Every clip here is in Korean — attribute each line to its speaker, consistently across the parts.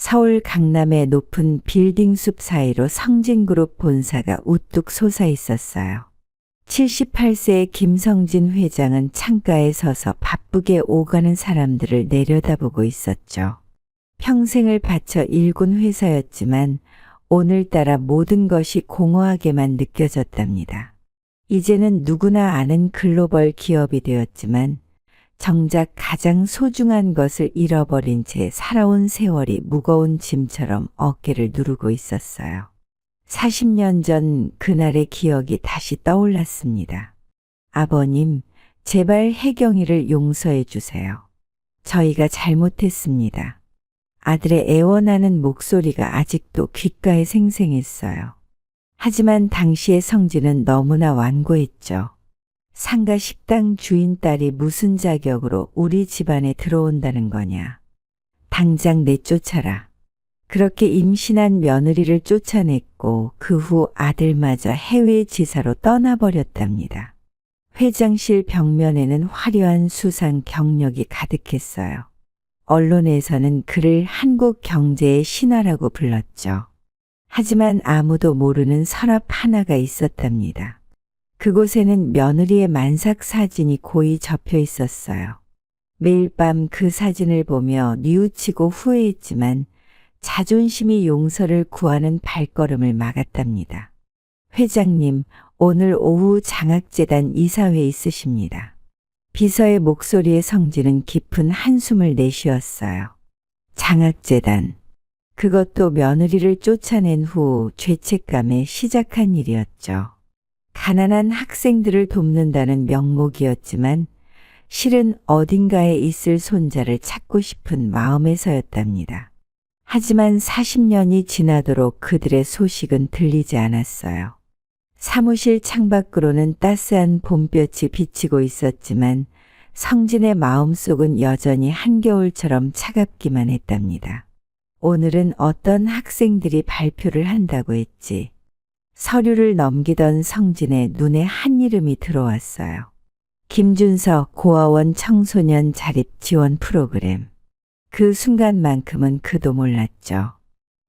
Speaker 1: 서울 강남의 높은 빌딩 숲 사이로 성진그룹 본사가 우뚝 솟아 있었어요. 78세의 김성진 회장은 창가에 서서 바쁘게 오가는 사람들을 내려다보고 있었죠. 평생을 바쳐 일군 회사였지만 오늘따라 모든 것이 공허하게만 느껴졌답니다. 이제는 누구나 아는 글로벌 기업이 되었지만 정작 가장 소중한 것을 잃어버린 채 살아온 세월이 무거운 짐처럼 어깨를 누르고 있었어요. 40년 전 그날의 기억이 다시 떠올랐습니다. 아버님, 제발 혜경이를 용서해 주세요. 저희가 잘못했습니다. 아들의 애원하는 목소리가 아직도 귓가에 생생했어요. 하지만 당시의 성진은 너무나 완고했죠. 상가 식당 주인 딸이 무슨 자격으로 우리 집안에 들어온다는 거냐. 당장 내쫓아라. 그렇게 임신한 며느리를 쫓아냈고 그 후 아들마저 해외 지사로 떠나버렸답니다. 회장실 벽면에는 화려한 수상 경력이 가득했어요. 언론에서는 그를 한국 경제의 신화라고 불렀죠. 하지만 아무도 모르는 서랍 하나가 있었답니다. 그곳에는 며느리의 만삭 사진이 고이 접혀 있었어요. 매일 밤 그 사진을 보며 뉘우치고 후회했지만 자존심이 용서를 구하는 발걸음을 막았답니다. 회장님, 오늘 오후 장학재단 이사회 있으십니다. 비서의 목소리에 성진은 깊은 한숨을 내쉬었어요. 장학재단. 그것도 며느리를 쫓아낸 후 죄책감에 시작한 일이었죠. 가난한 학생들을 돕는다는 명목이었지만 실은 어딘가에 있을 손자를 찾고 싶은 마음에서였답니다. 하지만 40년이 지나도록 그들의 소식은 들리지 않았어요. 사무실 창밖으로는 따스한 봄볕이 비치고 있었지만 성진의 마음속은 여전히 한겨울처럼 차갑기만 했답니다. 오늘은 어떤 학생들이 발표를 한다고 했지. 서류를 넘기던 성진의 눈에 한 이름이 들어왔어요. 김준석 고아원 청소년 자립 지원 프로그램. 그 순간만큼은 그도 몰랐죠.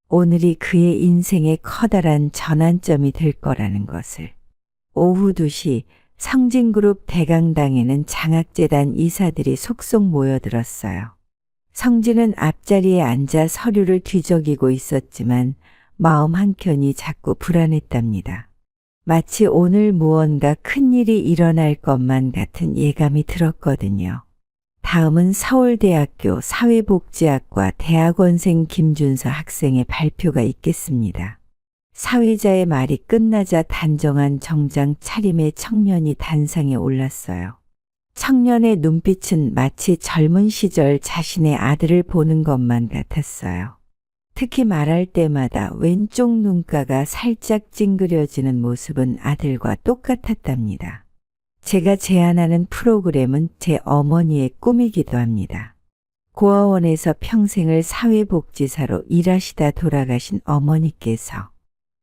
Speaker 1: 오늘이 그의 인생의 커다란 전환점이 될 거라는 것을. 오후 2시 성진그룹 대강당에는 장학재단 이사들이 속속 모여들었어요. 성진은 앞자리에 앉아 서류를 뒤적이고 있었지만 마음 한켠이 자꾸 불안했답니다. 마치 오늘 무언가 큰일이 일어날 것만 같은 예감이 들었거든요. 다음은 서울대학교 사회복지학과 대학원생 김준서 학생의 발표가 있겠습니다. 사회자의 말이 끝나자 단정한 정장 차림의 청년이 단상에 올랐어요. 청년의 눈빛은 마치 젊은 시절 자신의 아들을 보는 것만 같았어요. 특히 말할 때마다 왼쪽 눈가가 살짝 찡그려지는 모습은 아들과 똑같았답니다. 제가 제안하는 프로그램은 제 어머니의 꿈이기도 합니다. 고아원에서 평생을 사회복지사로 일하시다 돌아가신 어머니께서.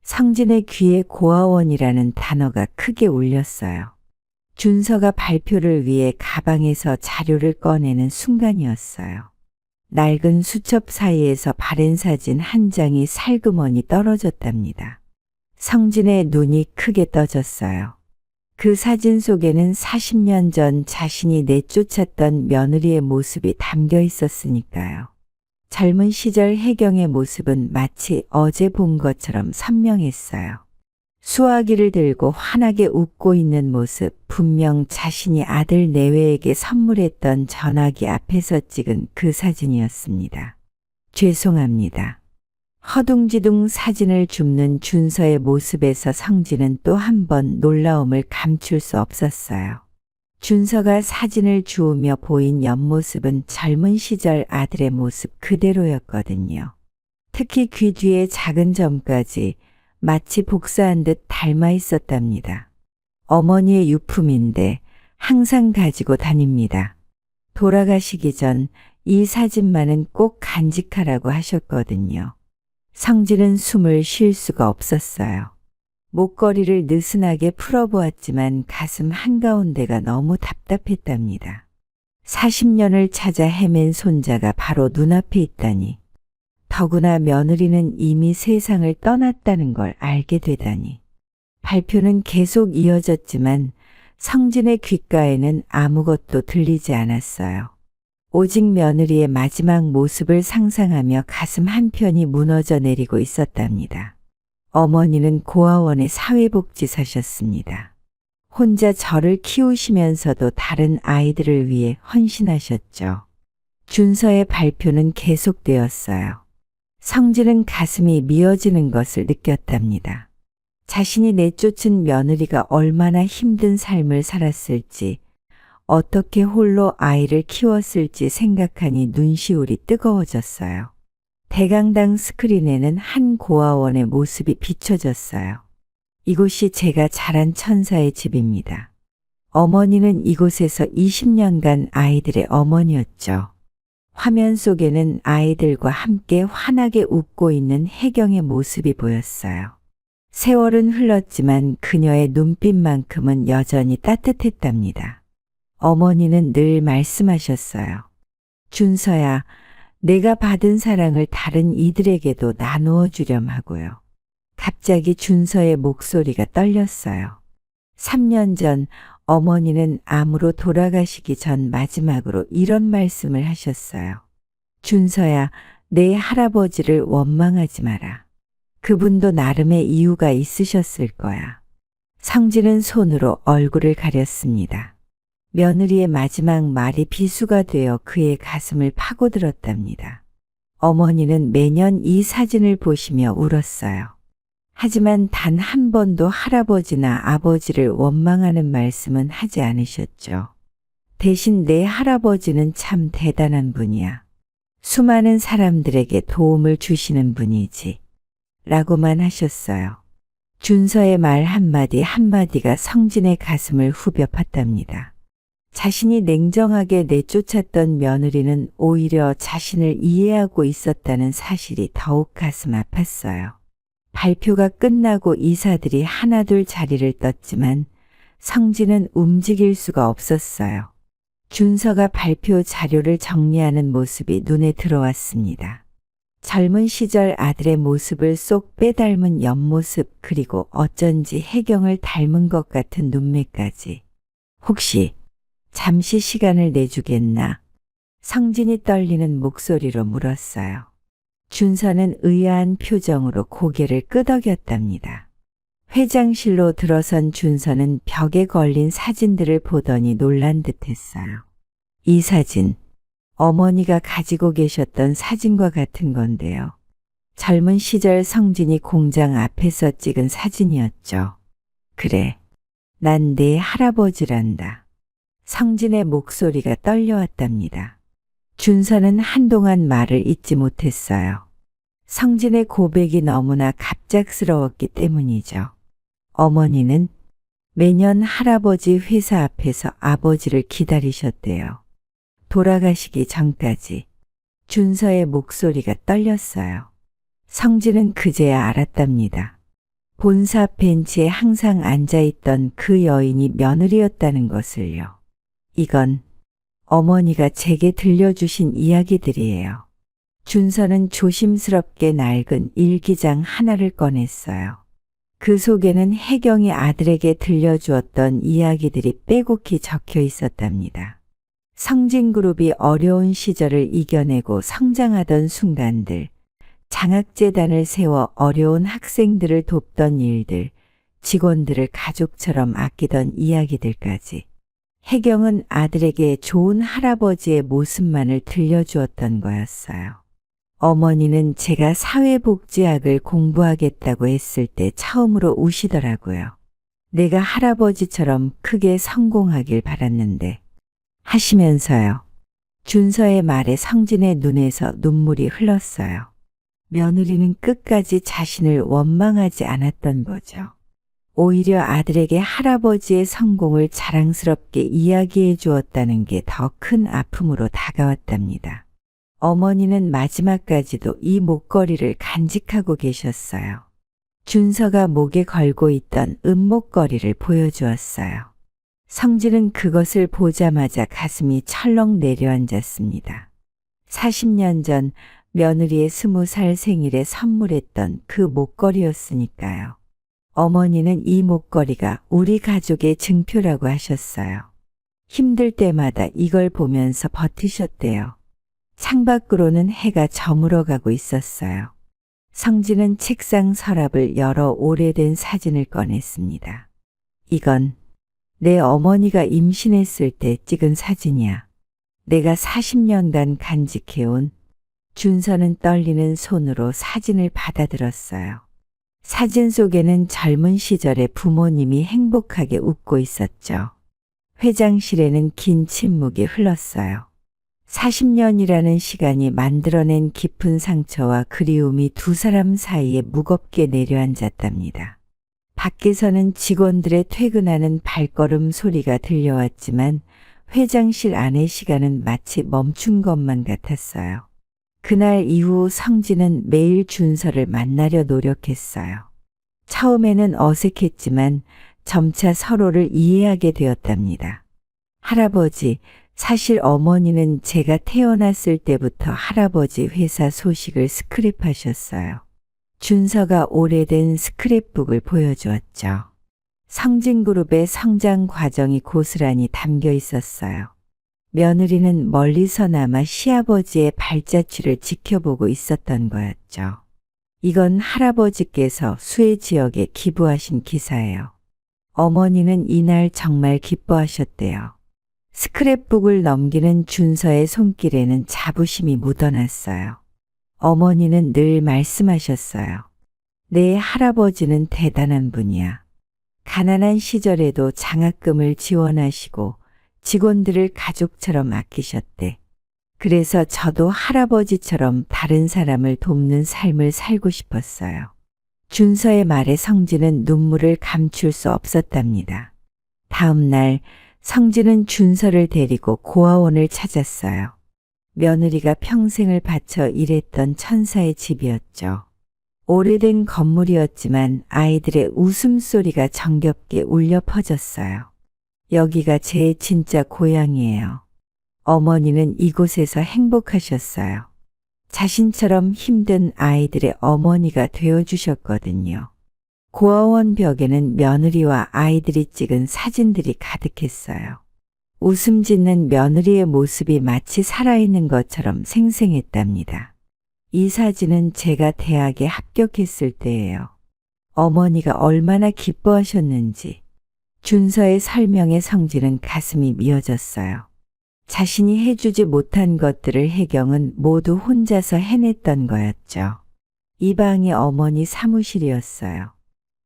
Speaker 1: 성진의 귀에 고아원이라는 단어가 크게 울렸어요. 준서가 발표를 위해 가방에서 자료를 꺼내는 순간이었어요. 낡은 수첩 사이에서 바랜 사진 한 장이 살그머니 떨어졌답니다. 성진의 눈이 크게 떠졌어요. 그 사진 속에는 40년 전 자신이 내쫓았던 며느리의 모습이 담겨 있었으니까요. 젊은 시절 혜경의 모습은 마치 어제 본 것처럼 선명했어요. 수화기를 들고 환하게 웃고 있는 모습, 분명 자신이 아들 내외에게 선물했던 전화기 앞에서 찍은 그 사진이었습니다. 죄송합니다. 허둥지둥 사진을 줍는 준서의 모습에서 성진은 또 한 번 놀라움을 감출 수 없었어요. 준서가 사진을 주우며 보인 옆모습은 젊은 시절 아들의 모습 그대로였거든요. 특히 귀 뒤에 작은 점까지 마치 복사한 듯 닮아 있었답니다. 어머니의 유품인데 항상 가지고 다닙니다. 돌아가시기 전 이 사진만은 꼭 간직하라고 하셨거든요. 성진은 숨을 쉴 수가 없었어요. 목걸이를 느슨하게 풀어보았지만 가슴 한가운데가 너무 답답했답니다. 40년을 찾아 헤맨 손자가 바로 눈앞에 있다니. 더구나 며느리는 이미 세상을 떠났다는 걸 알게 되다니. 발표는 계속 이어졌지만 성진의 귓가에는 아무것도 들리지 않았어요. 오직 며느리의 마지막 모습을 상상하며 가슴 한편이 무너져 내리고 있었답니다. 어머니는 고아원의 사회복지사셨습니다. 혼자 저를 키우시면서도 다른 아이들을 위해 헌신하셨죠. 준서의 발표는 계속되었어요. 성진은 가슴이 미어지는 것을 느꼈답니다. 자신이 내쫓은 며느리가 얼마나 힘든 삶을 살았을지, 어떻게 홀로 아이를 키웠을지 생각하니 눈시울이 뜨거워졌어요. 대강당 스크린에는 한 고아원의 모습이 비춰졌어요. 이곳이 제가 자란 천사의 집입니다. 어머니는 이곳에서 20년간 아이들의 어머니였죠. 화면 속에는 아이들과 함께 환하게 웃고 있는 혜경의 모습이 보였어요. 세월은 흘렀지만 그녀의 눈빛만큼은 여전히 따뜻했답니다. 어머니는 늘 말씀하셨어요. 준서야, 내가 받은 사랑을 다른 이들에게도 나누어 주렴 하고요. 갑자기 준서의 목소리가 떨렸어요. 3년 전 어머니는 암으로 돌아가시기 전 마지막으로 이런 말씀을 하셨어요. 준서야, 내 할아버지를 원망하지 마라. 그분도 나름의 이유가 있으셨을 거야. 성진은 손으로 얼굴을 가렸습니다. 며느리의 마지막 말이 비수가 되어 그의 가슴을 파고들었답니다. 어머니는 매년 이 사진을 보시며 울었어요. 하지만 단 한 번도 할아버지나 아버지를 원망하는 말씀은 하지 않으셨죠. 대신 내 할아버지는 참 대단한 분이야. 수많은 사람들에게 도움을 주시는 분이지. 라고만 하셨어요. 준서의 말 한마디 한마디가 성진의 가슴을 후벼 팠답니다. 자신이 냉정하게 내쫓았던 며느리는 오히려 자신을 이해하고 있었다는 사실이 더욱 가슴 아팠어요. 발표가 끝나고 이사들이 하나둘 자리를 떴지만 성진은 움직일 수가 없었어요. 준서가 발표 자료를 정리하는 모습이 눈에 들어왔습니다. 젊은 시절 아들의 모습을 쏙 빼닮은 옆모습, 그리고 어쩐지 혜경을 닮은 것 같은 눈매까지. 혹시 잠시 시간을 내주겠나? 성진이 떨리는 목소리로 물었어요. 준서는 의아한 표정으로 고개를 끄덕였답니다. 회장실로 들어선 준서는 벽에 걸린 사진들을 보더니 놀란 듯했어요. 이 사진, 어머니가 가지고 계셨던 사진과 같은 건데요. 젊은 시절 성진이 공장 앞에서 찍은 사진이었죠. 그래, 난 내 할아버지란다. 성진의 목소리가 떨려왔답니다. 준서는 한동안 말을 잇지 못했어요. 성진의 고백이 너무나 갑작스러웠기 때문이죠. 어머니는 매년 할아버지 회사 앞에서 아버지를 기다리셨대요. 돌아가시기 전까지. 준서의 목소리가 떨렸어요. 성진은 그제야 알았답니다. 본사 벤치에 항상 앉아있던 그 여인이 며느리였다는 것을요. 이건 어머니가 제게 들려주신 이야기들이에요. 준서는 조심스럽게 낡은 일기장 하나를 꺼냈어요. 그 속에는 혜경이 아들에게 들려주었던 이야기들이 빼곡히 적혀 있었답니다. 성진그룹이 어려운 시절을 이겨내고 성장하던 순간들, 장학재단을 세워 어려운 학생들을 돕던 일들, 직원들을 가족처럼 아끼던 이야기들까지. 혜경은 아들에게 좋은 할아버지의 모습만을 들려주었던 거였어요. 어머니는 제가 사회복지학을 공부하겠다고 했을 때 처음으로 우시더라고요. 내가 할아버지처럼 크게 성공하길 바랐는데 하시면서요. 준서의 말에 성진의 눈에서 눈물이 흘렀어요. 며느리는 끝까지 자신을 원망하지 않았던 거죠. 오히려 아들에게 할아버지의 성공을 자랑스럽게 이야기해 주었다는 게 더 큰 아픔으로 다가왔답니다. 어머니는 마지막까지도 이 목걸이를 간직하고 계셨어요. 준서가 목에 걸고 있던 은목걸이를 보여주었어요. 성진은 그것을 보자마자 가슴이 철렁 내려앉았습니다. 40년 전 며느리의 20살 생일에 선물했던 그 목걸이였으니까요. 어머니는 이 목걸이가 우리 가족의 증표라고 하셨어요. 힘들 때마다 이걸 보면서 버티셨대요. 창밖으로는 해가 저물어가고 있었어요. 성진은 책상 서랍을 열어 오래된 사진을 꺼냈습니다. 이건 내 어머니가 임신했을 때 찍은 사진이야. 내가 40년간 간직해온. 준서는 떨리는 손으로 사진을 받아들었어요. 사진 속에는 젊은 시절의 부모님이 행복하게 웃고 있었죠. 회장실에는 긴 침묵이 흘렀어요. 40년이라는 시간이 만들어낸 깊은 상처와 그리움이 두 사람 사이에 무겁게 내려앉았답니다. 밖에서는 직원들의 퇴근하는 발걸음 소리가 들려왔지만 회장실 안의 시간은 마치 멈춘 것만 같았어요. 그날 이후 성진은 매일 준서를 만나려 노력했어요. 처음에는 어색했지만 점차 서로를 이해하게 되었답니다. 할아버지, 사실 어머니는 제가 태어났을 때부터 할아버지 회사 소식을 스크랩하셨어요. 준서가 오래된 스크랩북을 보여주었죠. 성진그룹의 성장 과정이 고스란히 담겨 있었어요. 며느리는 멀리서나마 시아버지의 발자취를 지켜보고 있었던 거였죠. 이건 할아버지께서 수해 지역에 기부하신 기사예요. 어머니는 이날 정말 기뻐하셨대요. 스크랩북을 넘기는 준서의 손길에는 자부심이 묻어났어요. 어머니는 늘 말씀하셨어요. 내 할아버지는 대단한 분이야. 가난한 시절에도 장학금을 지원하시고 직원들을 가족처럼 아끼셨대. 그래서 저도 할아버지처럼 다른 사람을 돕는 삶을 살고 싶었어요. 준서의 말에 성진은 눈물을 감출 수 없었답니다. 다음 날 성진은 준서를 데리고 고아원을 찾았어요. 며느리가 평생을 바쳐 일했던 천사의 집이었죠. 오래된 건물이었지만 아이들의 웃음소리가 정겹게 울려 퍼졌어요. 여기가 제 진짜 고향이에요. 어머니는 이곳에서 행복하셨어요. 자신처럼 힘든 아이들의 어머니가 되어주셨거든요. 고아원 벽에는 며느리와 아이들이 찍은 사진들이 가득했어요. 웃음 짓는 며느리의 모습이 마치 살아있는 것처럼 생생했답니다. 이 사진은 제가 대학에 합격했을 때예요. 어머니가 얼마나 기뻐하셨는지. 준서의 설명에 성진은 가슴이 미어졌어요. 자신이 해주지 못한 것들을 혜경은 모두 혼자서 해냈던 거였죠. 이 방이 어머니 사무실이었어요.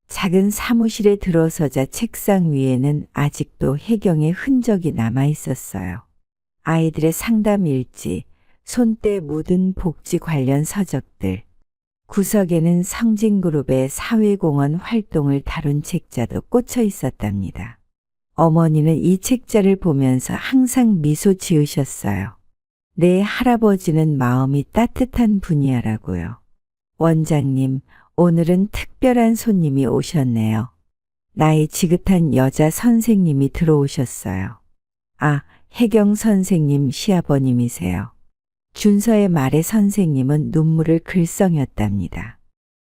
Speaker 1: 작은 사무실에 들어서자 책상 위에는 아직도 혜경의 흔적이 남아 있었어요. 아이들의 상담 일지, 손때 묻은 복지 관련 서적들, 구석에는 성진그룹의 사회공헌 활동을 다룬 책자도 꽂혀 있었답니다. 어머니는 이 책자를 보면서 항상 미소 지으셨어요. 내 할아버지는 마음이 따뜻한 분이야라고요. 원장님, 오늘은 특별한 손님이 오셨네요. 나이 지긋한 여자 선생님이 들어오셨어요. 아, 혜경 선생님 시아버님이세요. 준서의 말에 선생님은 눈물을 글썽였답니다.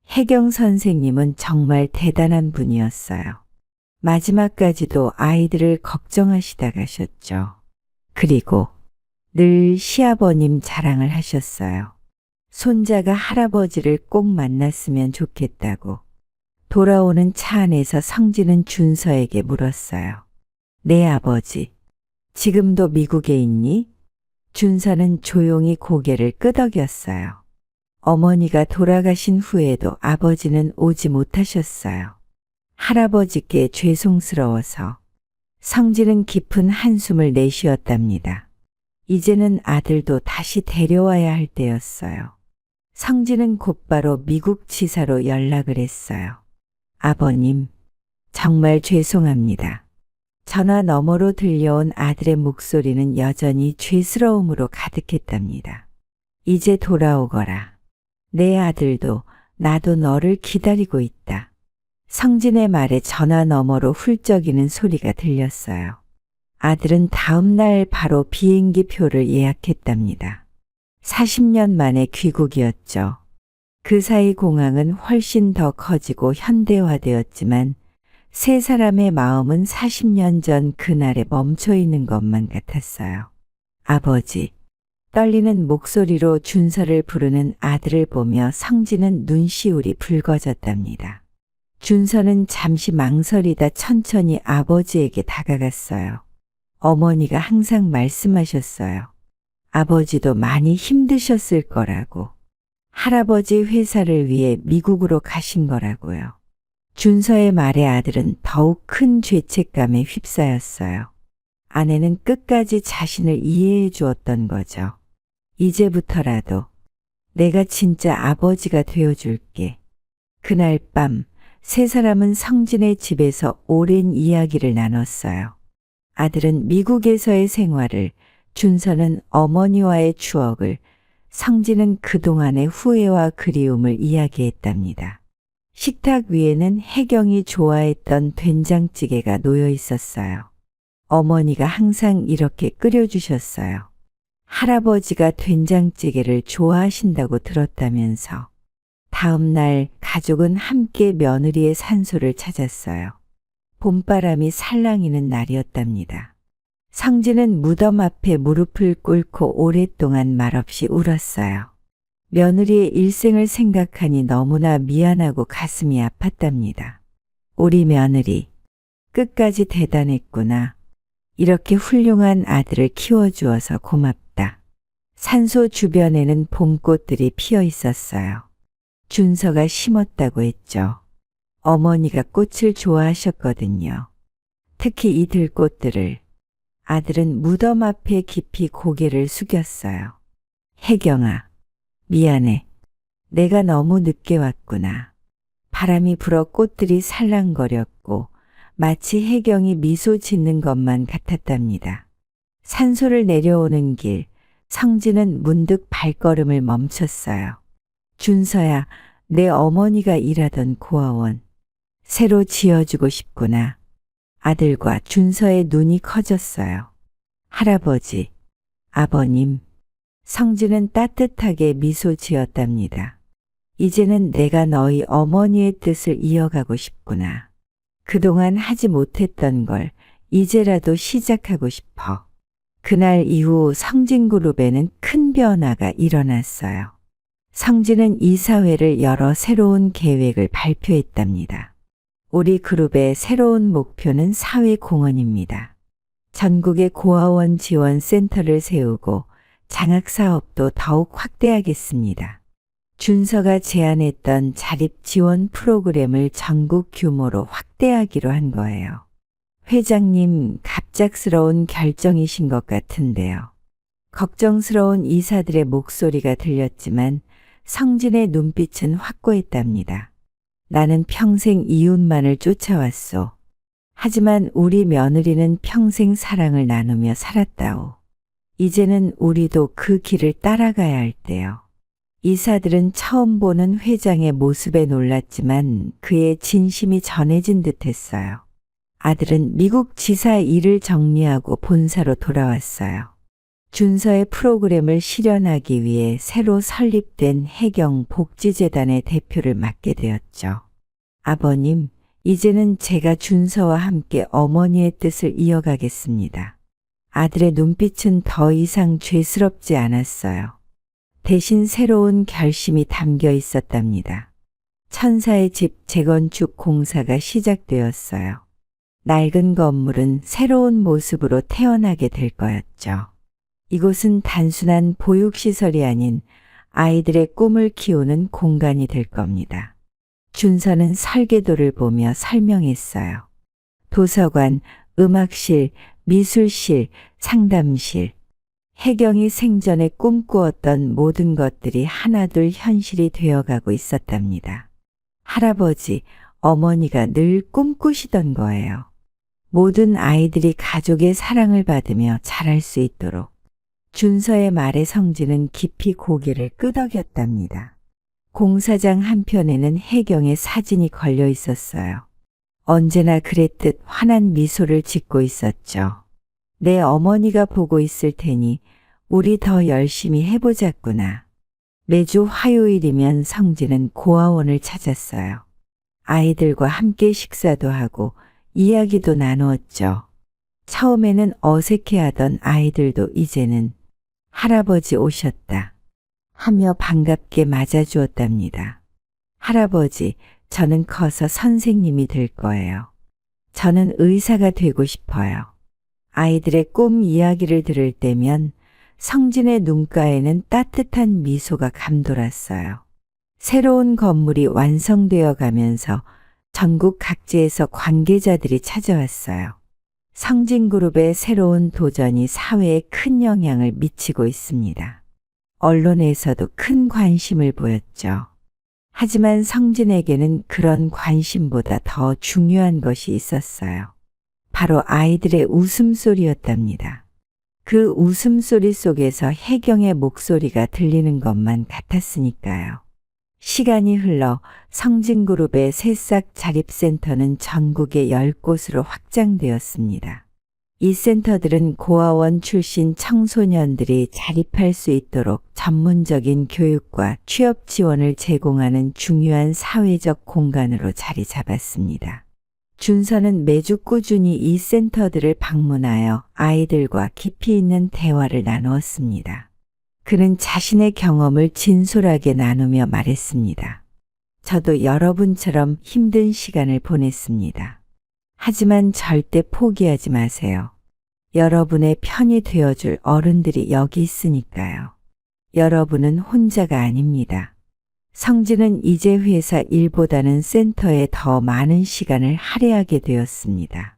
Speaker 1: 혜경 선생님은 정말 대단한 분이었어요. 마지막까지도 아이들을 걱정하시다 가셨죠. 그리고 늘 시아버님 자랑을 하셨어요. 손자가 할아버지를 꼭 만났으면 좋겠다고. 돌아오는 차 안에서 성진은 준서에게 물었어요. 내 아버지, 지금도 미국에 있니? 준서는 조용히 고개를 끄덕였어요. 어머니가 돌아가신 후에도 아버지는 오지 못하셨어요. 할아버지께 죄송스러워서. 성진은 깊은 한숨을 내쉬었답니다. 이제는 아들도 다시 데려와야 할 때였어요. 성진은 곧바로 미국 지사로 연락을 했어요. 아버님, 정말 죄송합니다. 전화 너머로 들려온 아들의 목소리는 여전히 죄스러움으로 가득했답니다. 이제 돌아오거라. 내 아들도 나도 너를 기다리고 있다. 성진의 말에 전화 너머로 훌쩍이는 소리가 들렸어요. 아들은 다음 날 바로 비행기 표를 예약했답니다. 40년 만에 귀국이었죠. 그 사이 공항은 훨씬 더 커지고 현대화되었지만 세 사람의 마음은 40년 전 그날에 멈춰 있는 것만 같았어요. 아버지. 떨리는 목소리로 준서를 부르는 아들을 보며 성진은 눈시울이 붉어졌답니다. 준서는 잠시 망설이다 천천히 아버지에게 다가갔어요. 어머니가 항상 말씀하셨어요. 아버지도 많이 힘드셨을 거라고. 할아버지 회사를 위해 미국으로 가신 거라고요. 준서의 말에 아들은 더욱 큰 죄책감에 휩싸였어요. 아내는 끝까지 자신을 이해해 주었던 거죠. 이제부터라도 내가 진짜 아버지가 되어줄게. 그날 밤 세 사람은 성진의 집에서 오랜 이야기를 나눴어요. 아들은 미국에서의 생활을, 준서는 어머니와의 추억을, 성진은 그동안의 후회와 그리움을 이야기했답니다. 식탁 위에는 혜경이 좋아했던 된장찌개가 놓여 있었어요. 어머니가 항상 이렇게 끓여주셨어요. 할아버지가 된장찌개를 좋아하신다고 들었다면서. 다음 날 가족은 함께 며느리의 산소를 찾았어요. 봄바람이 살랑이는 날이었답니다. 성진은 무덤 앞에 무릎을 꿇고 오랫동안 말없이 울었어요. 며느리의 일생을 생각하니 너무나 미안하고 가슴이 아팠답니다. 우리 며느리, 끝까지 대단했구나. 이렇게 훌륭한 아들을 키워주어서 고맙다. 산소 주변에는 봄꽃들이 피어 있었어요. 준서가 심었다고 했죠. 어머니가 꽃을 좋아하셨거든요. 특히 이 들꽃들을. 아들은 무덤 앞에 깊이 고개를 숙였어요. 혜경아, 미안해. 내가 너무 늦게 왔구나. 바람이 불어 꽃들이 살랑거렸고 마치 혜경이 미소 짓는 것만 같았답니다. 산소를 내려오는 길, 성진은 문득 발걸음을 멈췄어요. 준서야, 내 어머니가 일하던 고아원. 새로 지어주고 싶구나. 아들과 준서의 눈이 커졌어요. 할아버지, 아버님. 성진은 따뜻하게 미소 지었답니다. 이제는 내가 너희 어머니의 뜻을 이어가고 싶구나. 그동안 하지 못했던 걸 이제라도 시작하고 싶어. 그날 이후 성진그룹에는 큰 변화가 일어났어요. 성진은 이사회를 열어 새로운 계획을 발표했답니다. 우리 그룹의 새로운 목표는 사회공헌입니다. 전국에 고아원 지원 센터를 세우고 장학사업도 더욱 확대하겠습니다. 준서가 제안했던 자립 지원 프로그램을 전국 규모로 확대하기로 한 거예요. 회장님, 갑작스러운 결정이신 것 같은데요. 걱정스러운 이사들의 목소리가 들렸지만 성진의 눈빛은 확고했답니다. 나는 평생 이웃만을 쫓아왔소. 하지만 우리 며느리는 평생 사랑을 나누며 살았다오. 이제는 우리도 그 길을 따라가야 할 때요. 이사들은 처음 보는 회장의 모습에 놀랐지만 그의 진심이 전해진 듯했어요. 아들은 미국 지사 일을 정리하고 본사로 돌아왔어요. 준서의 프로그램을 실현하기 위해 새로 설립된 혜경 복지재단의 대표를 맡게 되었죠. 아버님, 이제는 제가 준서와 함께 어머니의 뜻을 이어가겠습니다. 아들의 눈빛은 더 이상 죄스럽지 않았어요. 대신 새로운 결심이 담겨 있었답니다. 천사의 집 재건축 공사가 시작되었어요. 낡은 건물은 새로운 모습으로 태어나게 될 거였죠. 이곳은 단순한 보육시설이 아닌 아이들의 꿈을 키우는 공간이 될 겁니다. 준서는 설계도를 보며 설명했어요. 도서관, 음악실, 미술실, 상담실. 혜경이 생전에 꿈꾸었던 모든 것들이 하나둘 현실이 되어가고 있었답니다. 할아버지, 어머니가 늘 꿈꾸시던 거예요. 모든 아이들이 가족의 사랑을 받으며 자랄 수 있도록. 준서의 말에 성진은 깊이 고개를 끄덕였답니다. 공사장 한편에는 혜경의 사진이 걸려 있었어요. 언제나 그랬듯 환한 미소를 짓고 있었죠. 내 어머니가 보고 있을 테니 우리 더 열심히 해보자꾸나. 매주 화요일이면 성진은 고아원을 찾았어요. 아이들과 함께 식사도 하고 이야기도 나누었죠. 처음에는 어색해하던 아이들도 이제는 할아버지 오셨다 하며 반갑게 맞아주었답니다. 할아버지, 저는 커서 선생님이 될 거예요. 저는 의사가 되고 싶어요. 아이들의 꿈 이야기를 들을 때면 성진의 눈가에는 따뜻한 미소가 감돌았어요. 새로운 건물이 완성되어 가면서 전국 각지에서 관계자들이 찾아왔어요. 성진그룹의 새로운 도전이 사회에 큰 영향을 미치고 있습니다. 언론에서도 큰 관심을 보였죠. 하지만 성진에게는 그런 관심보다 더 중요한 것이 있었어요. 바로 아이들의 웃음소리였답니다. 그 웃음소리 속에서 혜경의 목소리가 들리는 것만 같았으니까요. 시간이 흘러 성진그룹의 새싹 자립센터는 전국의 10곳으로 확장되었습니다. 이 센터들은 고아원 출신 청소년들이 자립할 수 있도록 전문적인 교육과 취업 지원을 제공하는 중요한 사회적 공간으로 자리 잡았습니다. 준서는 매주 꾸준히 이 센터들을 방문하여 아이들과 깊이 있는 대화를 나누었습니다. 그는 자신의 경험을 진솔하게 나누며 말했습니다. 저도 여러분처럼 힘든 시간을 보냈습니다. 하지만 절대 포기하지 마세요. 여러분의 편이 되어줄 어른들이 여기 있으니까요. 여러분은 혼자가 아닙니다. 성진은 이제 회사 일보다는 센터에 더 많은 시간을 할애하게 되었습니다.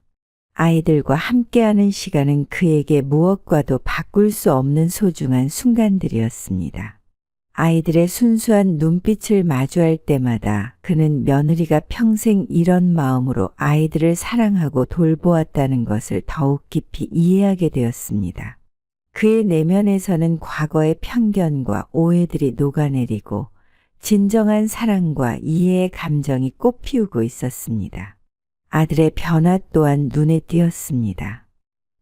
Speaker 1: 아이들과 함께하는 시간은 그에게 무엇과도 바꿀 수 없는 소중한 순간들이었습니다. 아이들의 순수한 눈빛을 마주할 때마다 그는 며느리가 평생 이런 마음으로 아이들을 사랑하고 돌보았다는 것을 더욱 깊이 이해하게 되었습니다. 그의 내면에서는 과거의 편견과 오해들이 녹아내리고 진정한 사랑과 이해의 감정이 꽃피우고 있었습니다. 아들의 변화 또한 눈에 띄었습니다.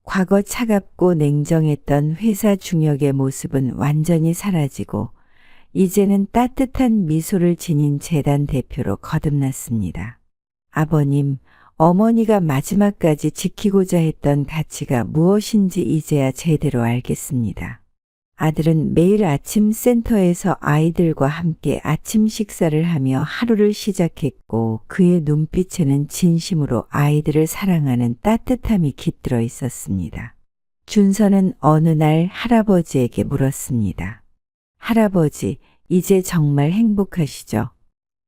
Speaker 1: 과거 차갑고 냉정했던 회사 중역의 모습은 완전히 사라지고 이제는 따뜻한 미소를 지닌 재단 대표로 거듭났습니다. 아버님, 어머니가 마지막까지 지키고자 했던 가치가 무엇인지 이제야 제대로 알겠습니다. 아들은 매일 아침 센터에서 아이들과 함께 아침 식사를 하며 하루를 시작했고 그의 눈빛에는 진심으로 아이들을 사랑하는 따뜻함이 깃들어 있었습니다. 준서는 어느 날 할아버지에게 물었습니다. 할아버지, 이제 정말 행복하시죠?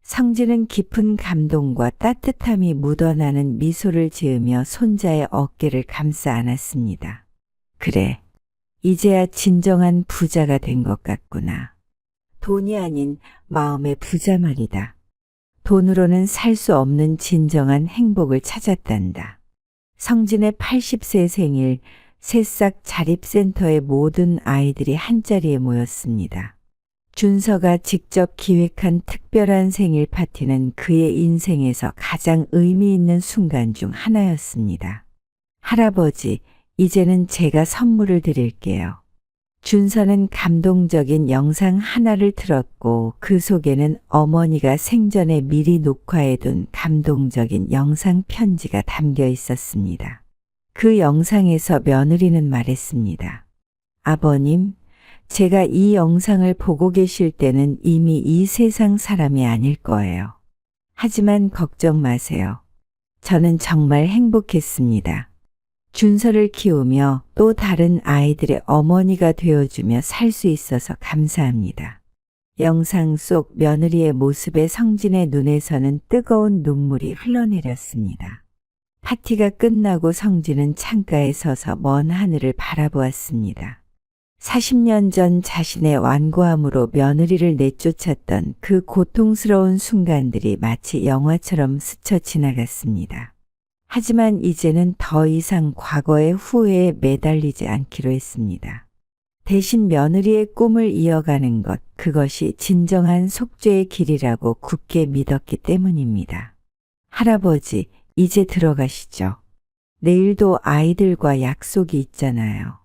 Speaker 1: 성진은 깊은 감동과 따뜻함이 묻어나는 미소를 지으며 손자의 어깨를 감싸 안았습니다. 그래, 이제야 진정한 부자가 된 것 같구나. 돈이 아닌 마음의 부자 말이다. 돈으로는 살 수 없는 진정한 행복을 찾았단다. 성진의 80세 생일, 새싹 자립센터의 모든 아이들이 한자리에 모였습니다. 준서가 직접 기획한 특별한 생일 파티는 그의 인생에서 가장 의미 있는 순간 중 하나였습니다. 할아버지, 이제는 제가 선물을 드릴게요. 준서는 감동적인 영상 하나를 틀었고 그 속에는 어머니가 생전에 미리 녹화해둔 감동적인 영상 편지가 담겨 있었습니다. 그 영상에서 며느리는 말했습니다. 아버님, 제가 이 영상을 보고 계실 때는 이미 이 세상 사람이 아닐 거예요. 하지만 걱정 마세요. 저는 정말 행복했습니다. 준서를 키우며 또 다른 아이들의 어머니가 되어주며 살 수 있어서 감사합니다. 영상 속 며느리의 모습에 성진의 눈에서는 뜨거운 눈물이 흘러내렸습니다. 파티가 끝나고 성진은 창가에 서서 먼 하늘을 바라보았습니다. 40년 전 자신의 완고함으로 며느리를 내쫓았던 그 고통스러운 순간들이 마치 영화처럼 스쳐 지나갔습니다. 하지만 이제는 더 이상 과거의 후회에 매달리지 않기로 했습니다. 대신 며느리의 꿈을 이어가는 것, 그것이 진정한 속죄의 길이라고 굳게 믿었기 때문입니다. 할아버지, 이제 들어가시죠. 내일도 아이들과 약속이 있잖아요.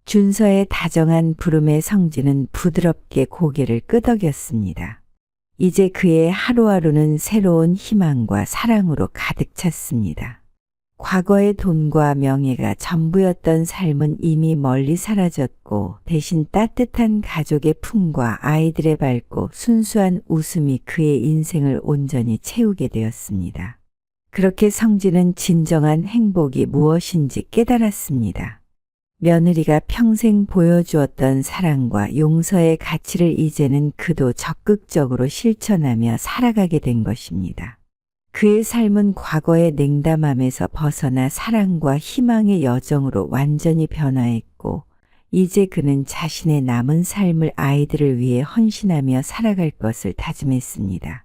Speaker 1: 준서의 다정한 부름에 성진은 부드럽게 고개를 끄덕였습니다. 이제 그의 하루하루는 새로운 희망과 사랑으로 가득 찼습니다. 과거의 돈과 명예가 전부였던 삶은 이미 멀리 사라졌고 대신 따뜻한 가족의 품과 아이들의 밝고 순수한 웃음이 그의 인생을 온전히 채우게 되었습니다. 그렇게 성진은 진정한 행복이 무엇인지 깨달았습니다. 며느리가 평생 보여주었던 사랑과 용서의 가치를 이제는 그도 적극적으로 실천하며 살아가게 된 것입니다. 그의 삶은 과거의 냉담함에서 벗어나 사랑과 희망의 여정으로 완전히 변화했고, 이제 그는 자신의 남은 삶을 아이들을 위해 헌신하며 살아갈 것을 다짐했습니다.